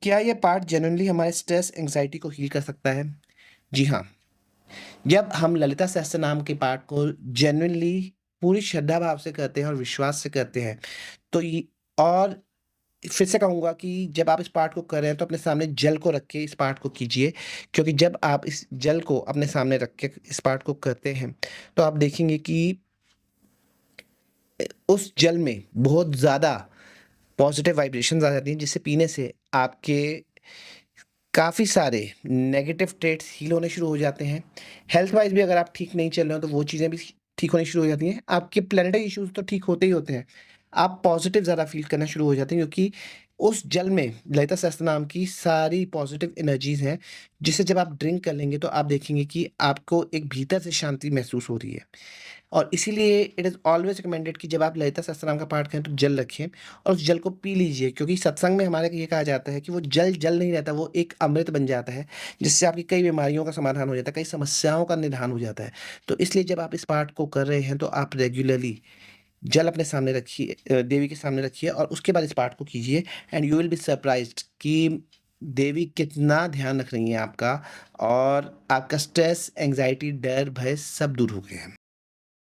क्या ये पाठ जेन्युइनली हमारे स्ट्रेस, एंग्ज़ायटी को हील कर सकता है? जी हाँ। जब हम ललिता सहस्त्रनाम के पाठ को जेन्युइनली पूरी श्रद्धा भाव से करते हैं और विश्वास से करते हैं, तो ये और फिर से कहूँगा कि जब आप इस पाठ को कर रहे हैं, तो अपने सामने जल को रख के इस पाठ को कीजिए, क्योंकि जब आप इस जल को अपने सामने रख के इस पाठ को करते हैं, तो आप देखेंगे कि उस जल में बहुत ज़्यादा पॉज़िटिव वाइब्रेशंस आ जाती हैं, जिसे पीने से आपके काफ़ी सारे नेगेटिव ट्रेट्स हील होने शुरू हो जाते हैं। हेल्थ वाइज़ भी अगर आप ठीक नहीं चल रहे हो, तो वो चीज़ें भी ठीक होनी शुरू हो जाती हैं। आपके प्लैनेटरी इश्यूज़ तो ठीक होते ही होते हैं। आप पॉज़िटिव ज़्यादा फ़ील करना शुरू हो जाते हैं, क्योंकि उस जल में ललिता सहस्त्रनाम की सारी पॉज़िटिव एनर्जीज़ हैं, जिसे जब आप ड्रिंक कर लेंगे, तो आप देखेंगे कि आपको एक भीतर से शांति महसूस हो रही है। और इसीलिए इट इज़ ऑलवेज़ रिकमेंडेड कि जब आप ललिता सहस्त्रनाम का पाठ करें, तो जल रखें और उस जल को पी लीजिए, क्योंकि सत्संग में हमारे ये कहा जाता है कि वो जल, जल नहीं रहता, वो एक अमृत बन जाता है, जिससे आपकी कई बीमारियों का समाधान हो जाता है, कई समस्याओं का निदान हो जाता है। तो इसलिए जब आप इस पाठ को कर रहे हैं, तो आप रेगुलरली जल अपने सामने रखिए, देवी के सामने रखिए और उसके बाद इस पाठ को कीजिए, and you will be surprised कि देवी कितना ध्यान रख रही हैं आपका, और आपका स्ट्रेस, एंग्ज़ायटी, डर, भय सब दूर हो गए हैं।